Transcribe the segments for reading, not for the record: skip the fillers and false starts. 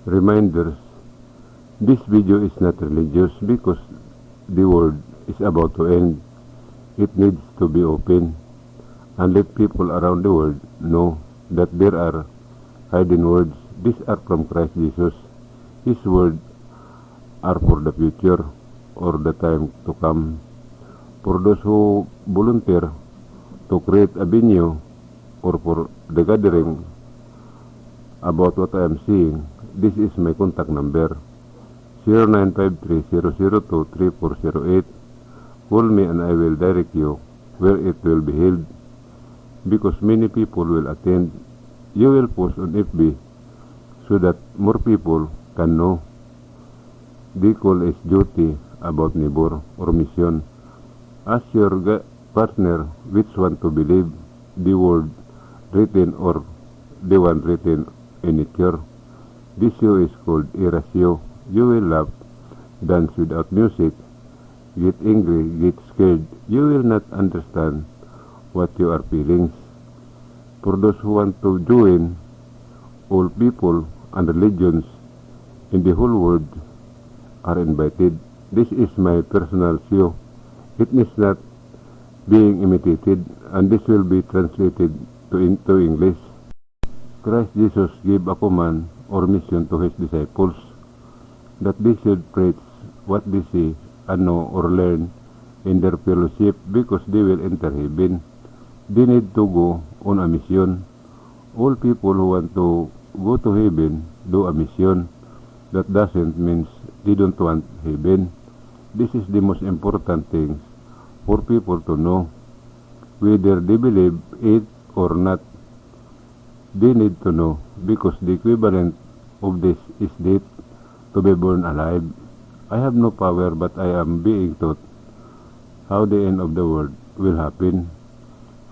Reminders, this video is not religious because the world is about to end. It needs to be open and let people around the world know that there are hidden words. These are from Christ Jesus. His words are for the future or the time to come. For those who volunteer to create a venue or for the gathering about what I am seeing, this is my contact number, 0953-002-3408. Call me and I will direct you where it will be held, because many people will attend. You will post on FB so that more people can know. The call is duty about neighbor or mission. Ask your partner which one to believe, the word written or the one written in a chair. This show is called Erasio. You will laugh, dance without music, get angry, get scared. You will not understand what your feelings. For those who want to join, all people and religions in the whole world are invited. This is my personal show. It is not being imitated, and this will be translated into English. Christ Jesus gave a command or mission to his disciples that they should preach what they see and know or learn in their fellowship, because they will enter heaven. They need to go on a mission. All people who want to go to heaven do a mission. That doesn't mean they don't want heaven. This is the most important thing for people to know. Whether they believe it or not, they need to know, because the equivalent of this is death, to be born alive. I have no power, but I am being taught how the end of the world will happen,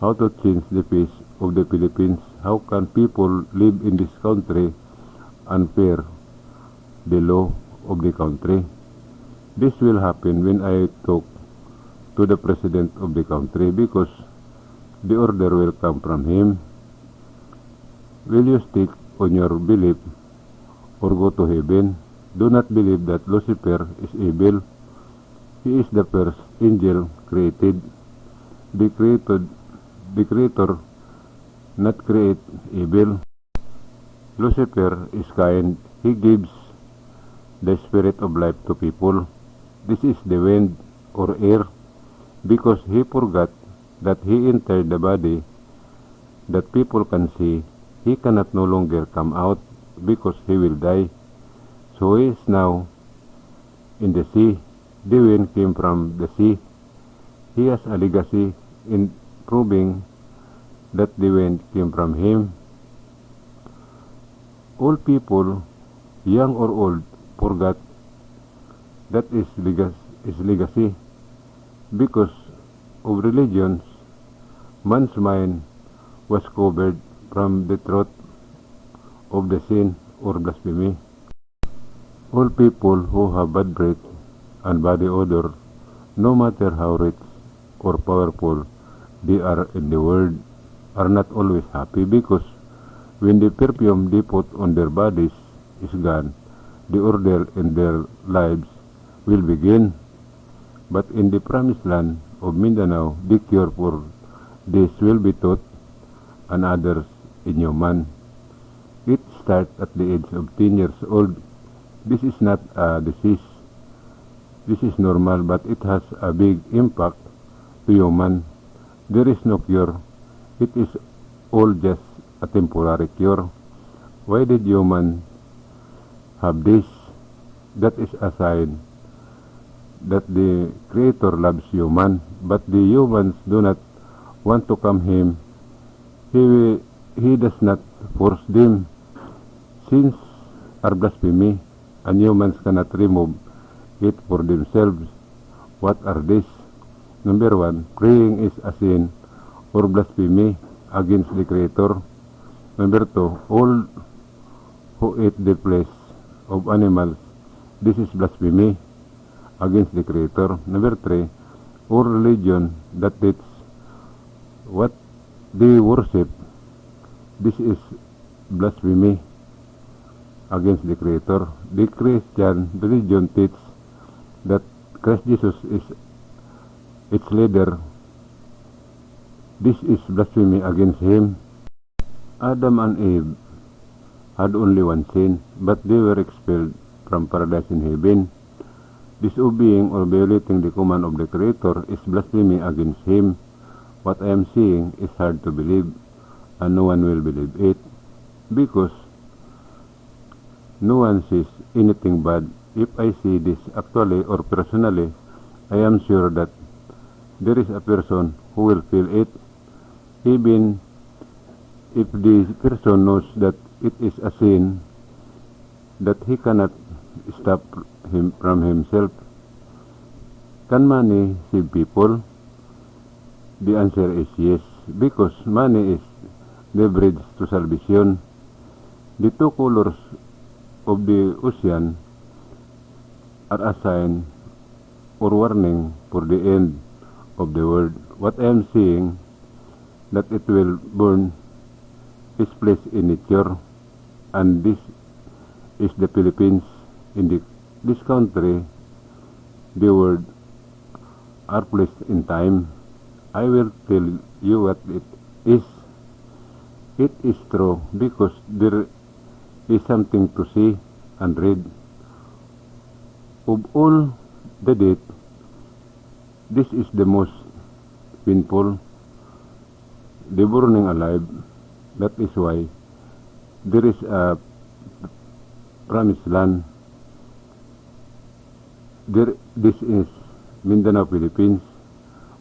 how to change the face of the Philippines, how can people live in this country and fear the law of the country. This will happen when I talk to the president of the country, because the order will come from him. Will you stick on your belief or go to heaven? Do not believe that Lucifer is evil. He is the first angel created. The creator not create evil. Lucifer is kind. He gives the spirit of life to people. This is the wind or air, because he forgot that he entered the body that people can see. He cannot no longer come out because he will die. So he is now in the sea. The wind came from the sea. He has a legacy in proving that the wind came from him. All people, young or old, forgot that is legacy. Because of religions, man's mind was covered from the truth of the sin or blasphemy. All people who have bad breath and body odor, no matter how rich or powerful they are in the world, are not always happy, because when the perfume they put on their bodies is gone, the order in their lives will begin. But in the promised land of Mindanao, the cure for this will be taught, and others in human. It starts at the age of 10 years old. This is not a disease. This is normal, but it has a big impact to human. There is no cure. It is all just a temporary cure. Why did human have this? That is a sign that the Creator loves human, but the humans do not want to come him. He does not force them. Sins are blasphemy, and humans cannot remove it for themselves. What are these? Number 1, praying is a sin or blasphemy against the Creator. Number 2, all who eat the flesh of animals, this is blasphemy against the Creator. Number 3, all religion that teach what they worship, this is blasphemy against the Creator. The Christian religion teaches that Christ Jesus is its leader. This is blasphemy against Him. Adam and Eve had only one sin, but they were expelled from paradise in heaven. Disobeying or violating the command of the Creator is blasphemy against Him. What I am saying is hard to believe, and no one will believe it, because no one says anything bad. If I see this actually or personally, I am sure that there is a person who will feel it, even if the person knows that it is a sin, that he cannot stop him from himself. Can money save people? The answer is yes, because money is the bridge to salvation. The two colors of the ocean are a sign or warning for the end of the world. What I am saying, that it will burn, is placed in nature, and this is the Philippines. In this country, the word are placed in time. I will tell you what it is. It is true because there is something to see and read. Of all the death, this is the most painful, the burning alive. That is why there is a promised land. This is Mindanao, Philippines.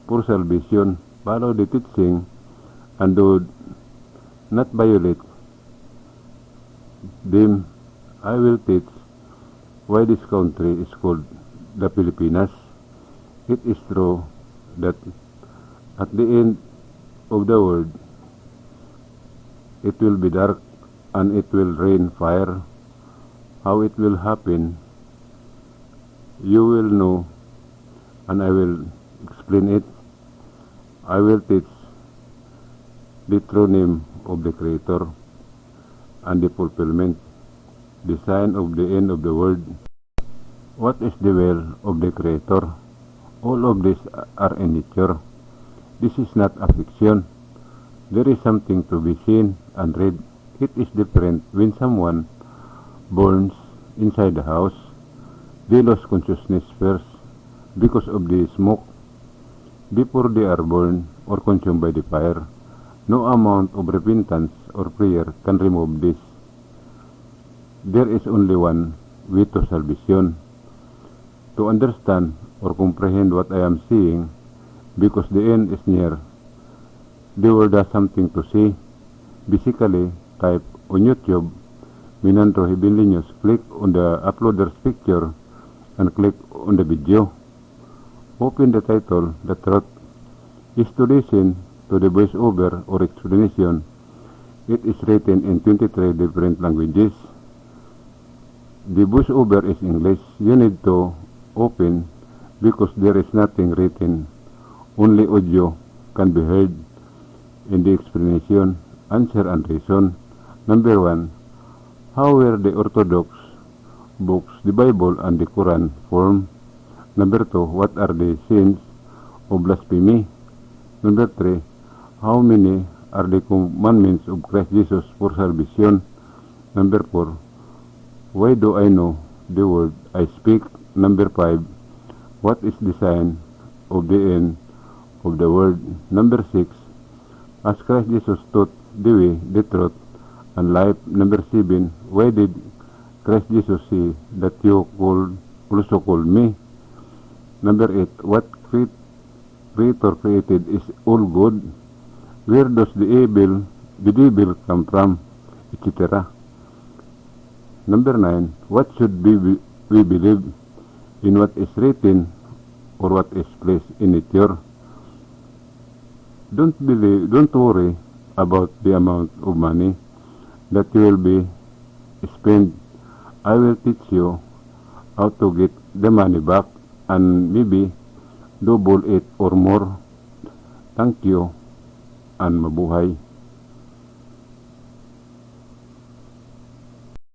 For salvation, follow the teaching and do not violate them. I will teach why this country is called the Pilipinas. It is true that at the end of the world, it will be dark and it will rain fire. How it will happen, you will know, and I will explain it. I will teach the true name of the Creator and the fulfillment, the sign of the end of the world. What is the will of the Creator? All of these are in nature. This is not a fiction. There is something to be seen and read. It is different when someone burns inside the house. They lose consciousness first because of the smoke. Before they are burned or consumed by the fire, no amount of repentance or prayer can remove this. There is only one way to salvation. To understand or comprehend what I am saying, because the end is near, the world has something to say. Basically, type on YouTube, Minandro Heavenly News, click on the uploader's picture and click on the video. Open the title. The truth is to listen to the voiceover or explanation. It is written in 23 different languages. The voiceover is English. You need to open because there is nothing written. Only audio can be heard in the explanation, answer and reason. Number 1. How were the Orthodox books, the Bible and the Quran, formed? Number 2. What are the sins of blasphemy? Number 3. How many are the commandments of Christ Jesus for salvation? Number 4. Why do I know the word I speak? Number 5. What is the sign of the end of the world? Number 6. As Christ Jesus taught the way, the truth, and life. Number 7. Why did Christ Jesus say that you also call me? Number 8. What Creator created is all good. Where does the devil come from? Etc. Number 9. What should we believe? In what is written or what is placed in nature? Don't worry about the amount of money that you will be spent. I will teach you how to get the money back and maybe double it or more. Thank you and mabuhay.